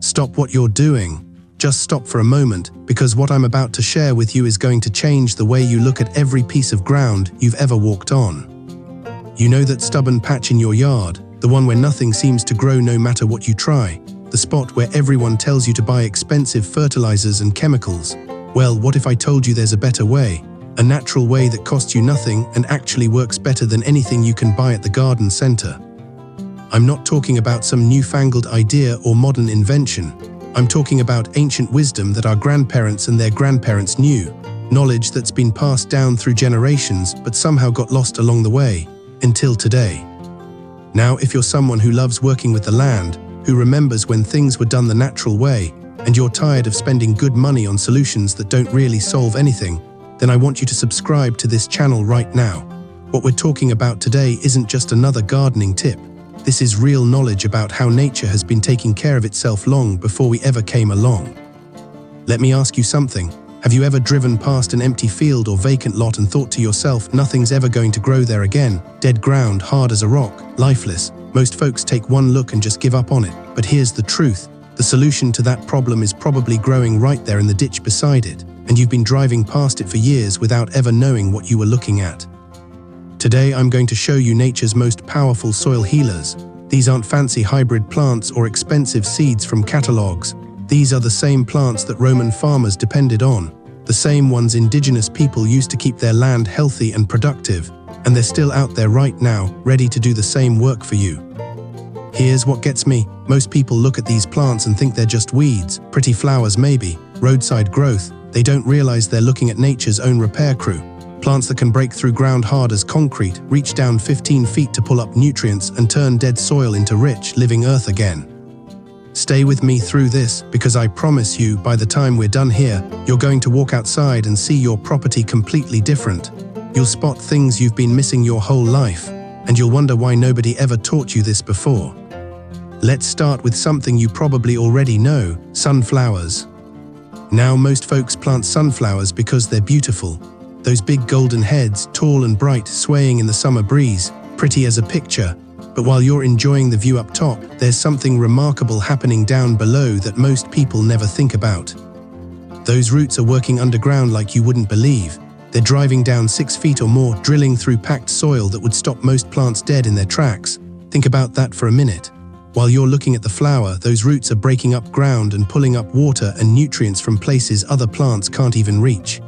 Stop what you're doing. Just stop for a moment, because what I'm about to share with you is going to change the way you look at every piece of ground you've ever walked on. You know that stubborn patch in your yard, the one where nothing seems to grow no matter what you try, the spot where everyone tells you to buy expensive fertilizers and chemicals. Well, what if I told you there's a better way? A natural way that costs you nothing and actually works better than anything you can buy at the garden center. I'm not talking about some newfangled idea or modern invention. I'm talking about ancient wisdom that our grandparents and their grandparents knew, knowledge that's been passed down through generations but somehow got lost along the way, until today. Now, if you're someone who loves working with the land, who remembers when things were done the natural way, and you're tired of spending good money on solutions that don't really solve anything, then I want you to subscribe to this channel right now. What we're talking about today isn't just another gardening tip. This is real knowledge about how nature has been taking care of itself long before we ever came along. Let me ask you something. Have you ever driven past an empty field or vacant lot and thought to yourself, nothing's ever going to grow there again? Dead ground, hard as a rock, lifeless. Most folks take one look and just give up on it. But here's the truth. The solution to that problem is probably growing right there in the ditch beside it, and you've been driving past it for years without ever knowing what you were looking at. Today I'm going to show you nature's most powerful soil healers. These aren't fancy hybrid plants or expensive seeds from catalogs. These are the same plants that Roman farmers depended on, the same ones indigenous people used to keep their land healthy and productive, and they're still out there right now, ready to do the same work for you. Here's what gets me. Most people look at these plants and think they're just weeds, pretty flowers maybe, roadside growth. They don't realize they're looking at nature's own repair crew. Plants that can break through ground hard as concrete, reach down 15 feet to pull up nutrients and turn dead soil into rich, living earth again. Stay with me through this, because I promise you, by the time we're done here, you're going to walk outside and see your property completely different. You'll spot things you've been missing your whole life, and you'll wonder why nobody ever taught you this before. Let's start with something you probably already know: sunflowers. Now, most folks plant sunflowers because they're beautiful. Those big golden heads, tall and bright, swaying in the summer breeze, pretty as a picture. But while you're enjoying the view up top, there's something remarkable happening down below that most people never think about. Those roots are working underground like you wouldn't believe. They're driving down 6 feet or more, drilling through packed soil that would stop most plants dead in their tracks. Think about that for a minute. While you're looking at the flower, those roots are breaking up ground and pulling up water and nutrients from places other plants can't even reach.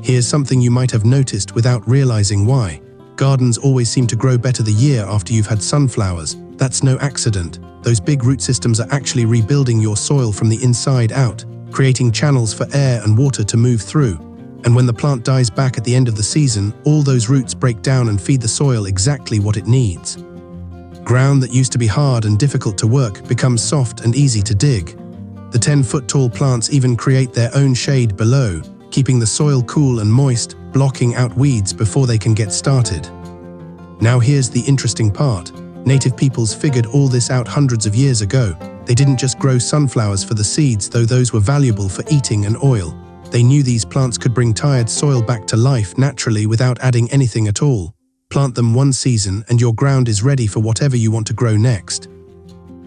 Here's something you might have noticed without realizing why. Gardens always seem to grow better the year after you've had sunflowers. That's no accident. Those big root systems are actually rebuilding your soil from the inside out, creating channels for air and water to move through. And when the plant dies back at the end of the season, all those roots break down and feed the soil exactly what it needs. Ground that used to be hard and difficult to work becomes soft and easy to dig. The 10-foot-tall plants even create their own shade below, keeping the soil cool and moist, blocking out weeds before they can get started. Now here's the interesting part. Native peoples figured all this out hundreds of years ago. They didn't just grow sunflowers for the seeds, though those were valuable for eating and oil. They knew these plants could bring tired soil back to life naturally without adding anything at all. Plant them one season and your ground is ready for whatever you want to grow next.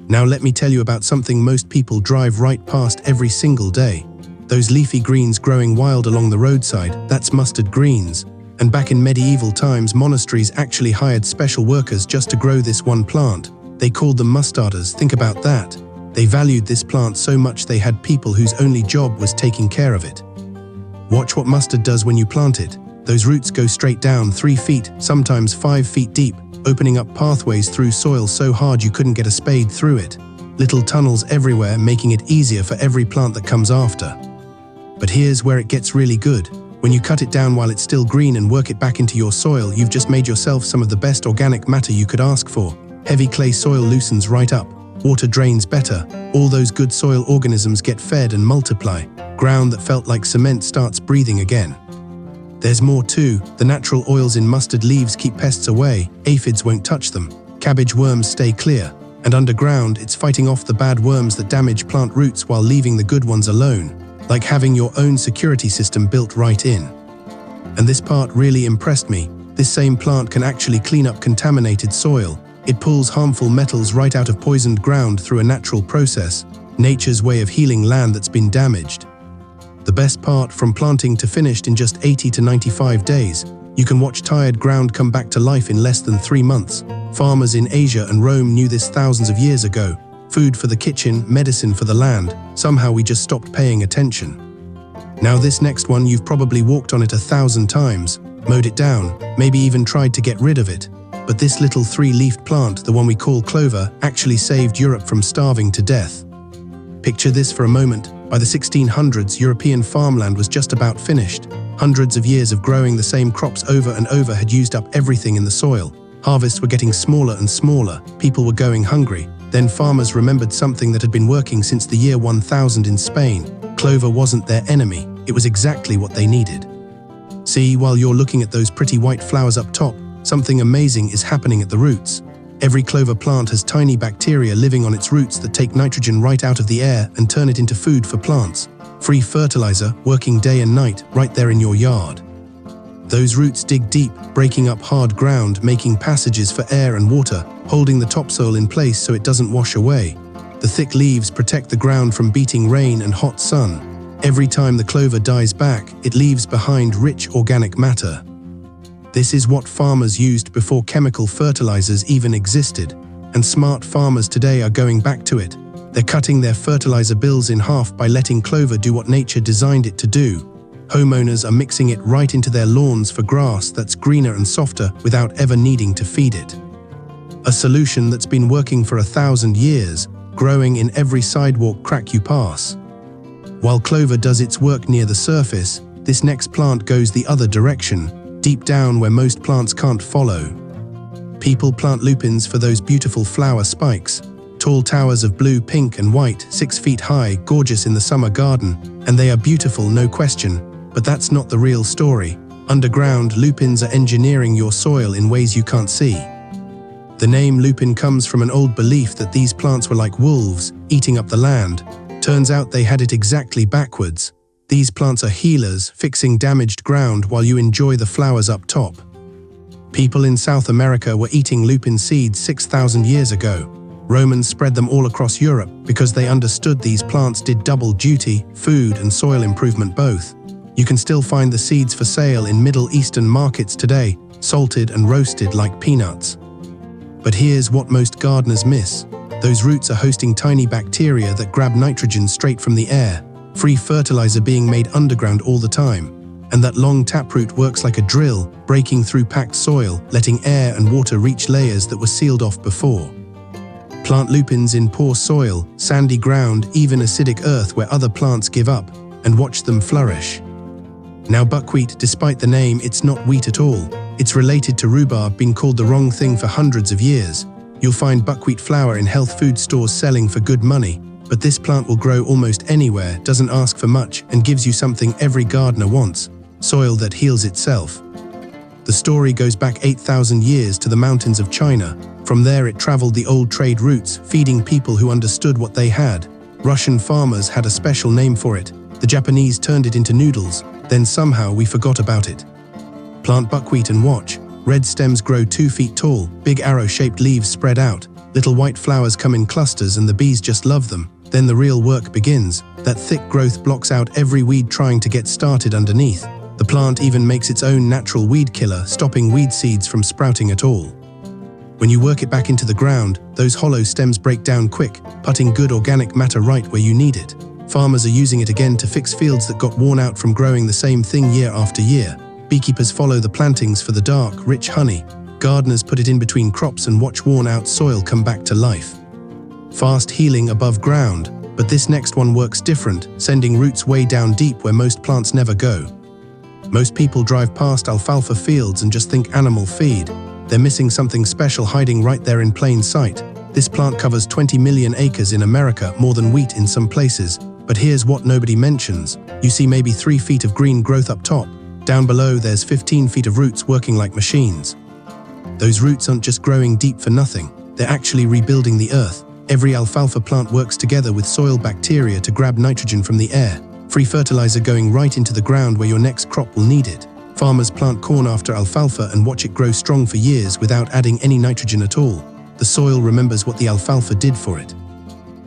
Now let me tell you about something most people drive right past every single day. Those leafy greens growing wild along the roadside, that's mustard greens. And back in medieval times, monasteries actually hired special workers just to grow this one plant. They called them mustarders. Think about that. They valued this plant so much they had people whose only job was taking care of it. Watch what mustard does when you plant it. Those roots go straight down 3 feet, sometimes 5 feet deep, opening up pathways through soil so hard you couldn't get a spade through it. Little tunnels everywhere, making it easier for every plant that comes after. But here's where it gets really good. When you cut it down while it's still green and work it back into your soil, you've just made yourself some of the best organic matter you could ask for. Heavy clay soil loosens right up. Water drains better. All those good soil organisms get fed and multiply. Ground that felt like cement starts breathing again. There's more too. The natural oils in mustard leaves keep pests away. Aphids won't touch them. Cabbage worms stay clear. And underground, it's fighting off the bad worms that damage plant roots while leaving the good ones alone. Like having your own security system built right in. And this part really impressed me. This same plant can actually clean up contaminated soil. It pulls harmful metals right out of poisoned ground through a natural process. Nature's way of healing land that's been damaged. The best part, from planting to finished in just 80 to 95 days, you can watch tired ground come back to life in less than 3 months. Farmers in Asia and Rome knew this thousands of years ago. Food for the kitchen, medicine for the land. Somehow we just stopped paying attention. Now this next one, you've probably walked on it 1,000 times, mowed it down, maybe even tried to get rid of it. But this little 3-leafed plant, the one we call clover, actually saved Europe from starving to death. Picture this for a moment. By the 1600s, European farmland was just about finished. Hundreds of years of growing the same crops over and over had used up everything in the soil. Harvests were getting smaller and smaller. People were going hungry. Then farmers remembered something that had been working since the year 1000 in Spain. Clover wasn't their enemy. It was exactly what they needed. See, while you're looking at those pretty white flowers up top, something amazing is happening at the roots. Every clover plant has tiny bacteria living on its roots that take nitrogen right out of the air and turn it into food for plants. Free fertilizer, working day and night, right there in your yard. Those roots dig deep, breaking up hard ground, making passages for air and water, holding the topsoil in place so it doesn't wash away. The thick leaves protect the ground from beating rain and hot sun. Every time the clover dies back, it leaves behind rich organic matter. This is what farmers used before chemical fertilizers even existed, and smart farmers today are going back to it. They're cutting their fertilizer bills in half by letting clover do what nature designed it to do. Homeowners are mixing it right into their lawns for grass that's greener and softer without ever needing to feed it. A solution that's been working for 1,000 years, growing in every sidewalk crack you pass. While clover does its work near the surface, this next plant goes the other direction, deep down where most plants can't follow. People plant lupins for those beautiful flower spikes. Tall towers of blue, pink and white, 6 feet high, gorgeous in the summer garden, and they are beautiful, no question. But that's not the real story. Underground, lupins are engineering your soil in ways you can't see. The name lupin comes from an old belief that these plants were like wolves, eating up the land. Turns out they had it exactly backwards. These plants are healers, fixing damaged ground while you enjoy the flowers up top. People in South America were eating lupin seeds 6,000 years ago. Romans spread them all across Europe because they understood these plants did double duty, food and soil improvement both. You can still find the seeds for sale in Middle Eastern markets today, salted and roasted like peanuts. But here's what most gardeners miss. Those roots are hosting tiny bacteria that grab nitrogen straight from the air. Free fertilizer being made underground all the time. And that long taproot works like a drill, breaking through packed soil, letting air and water reach layers that were sealed off before. Plant lupins in poor soil, sandy ground, even acidic earth where other plants give up, and watch them flourish. Now buckwheat, despite the name, it's not wheat at all. It's related to rhubarb, been called the wrong thing for hundreds of years. You'll find buckwheat flour in health food stores selling for good money. But this plant will grow almost anywhere, doesn't ask for much, and gives you something every gardener wants: soil that heals itself. The story goes back 8,000 years to the mountains of China. From there it traveled the old trade routes, feeding people who understood what they had. Russian farmers had a special name for it. The Japanese turned it into noodles. Then somehow we forgot about it. Plant buckwheat and watch. Red stems grow 2 feet tall, big arrow-shaped leaves spread out. Little white flowers come in clusters and the bees just love them. Then the real work begins. That thick growth blocks out every weed trying to get started underneath. The plant even makes its own natural weed killer, stopping weed seeds from sprouting at all. When you work it back into the ground, those hollow stems break down quick, putting good organic matter right where you need it. Farmers are using it again to fix fields that got worn out from growing the same thing year after year. Beekeepers follow the plantings for the dark, rich honey. Gardeners put it in between crops and watch worn-out soil come back to life. Fast healing above ground, but this next one works different, sending roots way down deep where most plants never go. Most people drive past alfalfa fields and just think animal feed. They're missing something special hiding right there in plain sight. This plant covers 20 million acres in America, more than wheat in some places. But here's what nobody mentions. You see maybe 3 feet of green growth up top. Down below there's 15 feet of roots working like machines. Those roots aren't just growing deep for nothing. They're actually rebuilding the earth. Every alfalfa plant works together with soil bacteria to grab nitrogen from the air. Free fertilizer going right into the ground where your next crop will need it. Farmers plant corn after alfalfa and watch it grow strong for years without adding any nitrogen at all. The soil remembers what the alfalfa did for it.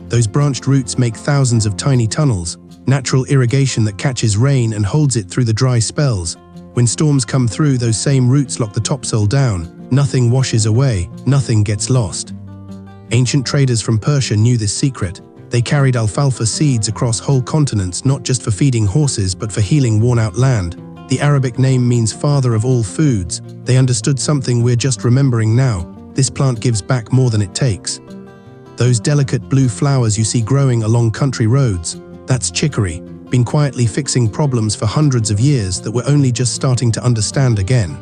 Those branched roots make thousands of tiny tunnels, natural irrigation that catches rain and holds it through the dry spells. When storms come through, those same roots lock the topsoil down. Nothing washes away, nothing gets lost. Ancient traders from Persia knew this secret. They carried alfalfa seeds across whole continents, not just for feeding horses, but for healing worn-out land. The Arabic name means father of all foods. They understood something we're just remembering now. This plant gives back more than it takes. Those delicate blue flowers you see growing along country roads, that's chicory, been quietly fixing problems for hundreds of years that we're only just starting to understand again.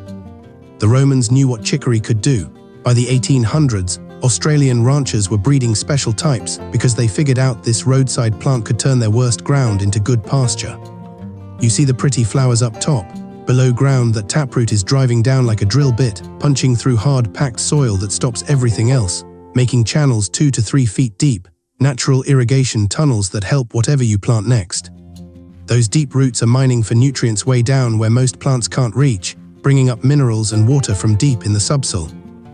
The Romans knew what chicory could do. By the 1800s, Australian ranchers were breeding special types because they figured out this roadside plant could turn their worst ground into good pasture. You see the pretty flowers up top. Below ground, that taproot is driving down like a drill bit, punching through hard, packed soil that stops everything else, making channels 2 to 3 feet deep, natural irrigation tunnels that help whatever you plant next. Those deep roots are mining for nutrients way down where most plants can't reach, bringing up minerals and water from deep in the subsoil.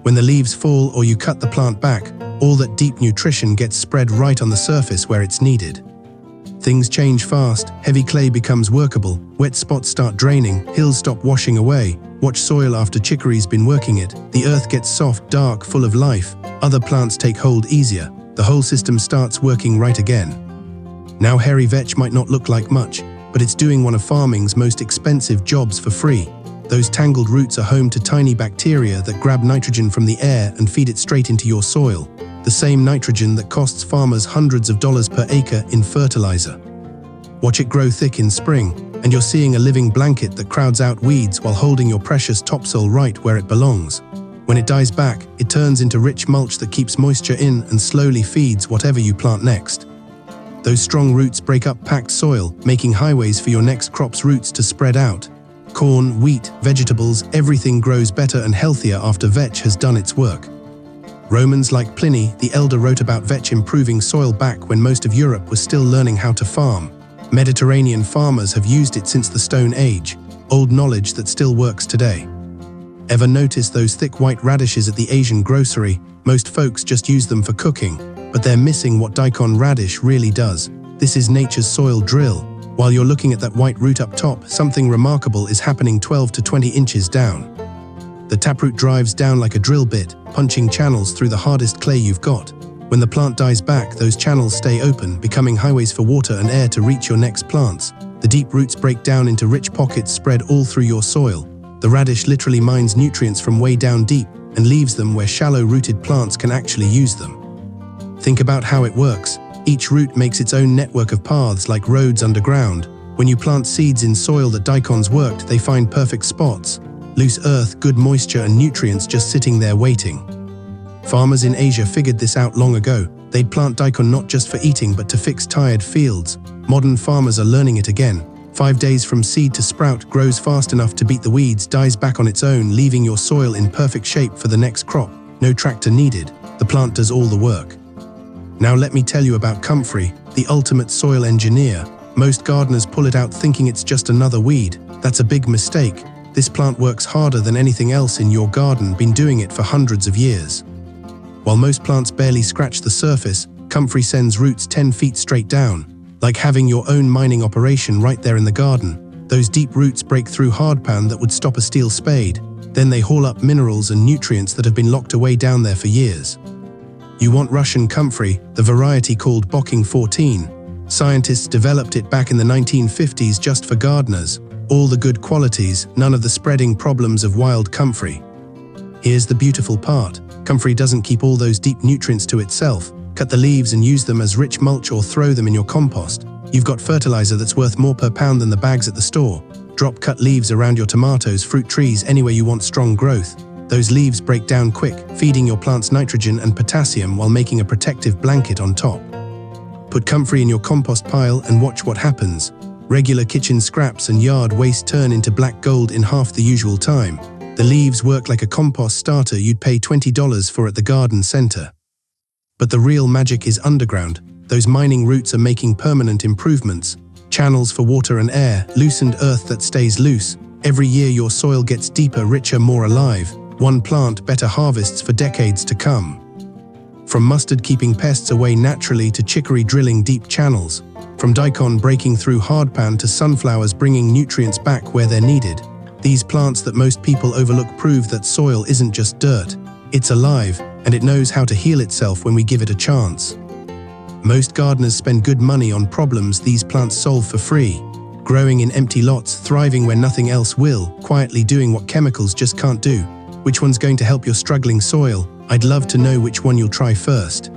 When the leaves fall or you cut the plant back, all that deep nutrition gets spread right on the surface where it's needed. Things change fast, heavy clay becomes workable, wet spots start draining, hills stop washing away. Watch soil after chicory's been working it. The earth gets soft, dark, full of life. Other plants take hold easier. The whole system starts working right again. Now hairy vetch might not look like much, but it's doing one of farming's most expensive jobs for free. Those tangled roots are home to tiny bacteria that grab nitrogen from the air and feed it straight into your soil. The same nitrogen that costs farmers hundreds of dollars per acre in fertilizer. Watch it grow thick in spring, and you're seeing a living blanket that crowds out weeds while holding your precious topsoil right where it belongs. When it dies back, it turns into rich mulch that keeps moisture in and slowly feeds whatever you plant next. Those strong roots break up packed soil, making highways for your next crop's roots to spread out. Corn, wheat, vegetables, everything grows better and healthier after vetch has done its work. Romans like Pliny the Elder wrote about vetch improving soil back when most of Europe was still learning how to farm. Mediterranean farmers have used it since the Stone Age, old knowledge that still works today. Ever notice those thick white radishes at the Asian grocery? Most folks just use them for cooking, but they're missing what daikon radish really does. This is nature's soil drill. While you're looking at that white root up top, something remarkable is happening 12 to 20 inches down. The taproot drives down like a drill bit, punching channels through the hardest clay you've got. When the plant dies back, those channels stay open, becoming highways for water and air to reach your next plants. The deep roots break down into rich pockets spread all through your soil. The radish literally mines nutrients from way down deep and leaves them where shallow-rooted plants can actually use them. Think about how it works. Each root makes its own network of paths like roads underground. When you plant seeds in soil that daikons worked, they find perfect spots. Loose earth, good moisture and nutrients just sitting there waiting. Farmers in Asia figured this out long ago. They'd plant daikon not just for eating but to fix tired fields. Modern farmers are learning it again. 5 days from seed to sprout, grows fast enough to beat the weeds, dies back on its own, leaving your soil in perfect shape for the next crop. No tractor needed. The plant does all the work. Now let me tell you about comfrey, the ultimate soil engineer. Most gardeners pull it out thinking it's just another weed. That's a big mistake. This plant works harder than anything else in your garden, been doing it for hundreds of years. While most plants barely scratch the surface, comfrey sends roots 10 feet straight down. Like having your own mining operation right there in the garden. Those deep roots break through hardpan that would stop a steel spade. Then they haul up minerals and nutrients that have been locked away down there for years. You want Russian comfrey, the variety called Bocking 14. Scientists developed it back in the 1950s just for gardeners. All the good qualities, none of the spreading problems of wild comfrey. Here's the beautiful part. Comfrey doesn't keep all those deep nutrients to itself. Cut the leaves and use them as rich mulch or throw them in your compost. You've got fertilizer that's worth more per pound than the bags at the store. Drop cut leaves around your tomatoes, fruit trees, anywhere you want strong growth. Those leaves break down quick, feeding your plants nitrogen and potassium while making a protective blanket on top. Put comfrey in your compost pile and watch what happens. Regular kitchen scraps and yard waste turn into black gold in half the usual time. The leaves work like a compost starter you'd pay $20 for at the garden center. But the real magic is underground. Those mining roots are making permanent improvements. Channels for water and air, loosened earth that stays loose. Every year your soil gets deeper, richer, more alive. One plant, better harvests for decades to come. From mustard keeping pests away naturally to chicory drilling deep channels, from daikon breaking through hardpan to sunflowers bringing nutrients back where they're needed, these plants that most people overlook prove that soil isn't just dirt. It's alive, and it knows how to heal itself when we give it a chance. Most gardeners spend good money on problems these plants solve for free. Growing in empty lots, thriving where nothing else will, quietly doing what chemicals just can't do. Which one's going to help your struggling soil? I'd love to know which one you'll try first.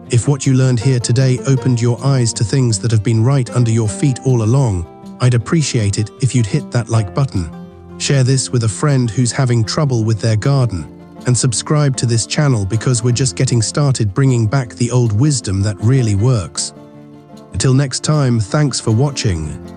If what you learned here today opened your eyes to things that have been right under your feet all along, I'd appreciate it if you'd hit that like button. Share this with a friend who's having trouble with their garden, and subscribe to this channel because we're just getting started bringing back the old wisdom that really works. Until next time, thanks for watching.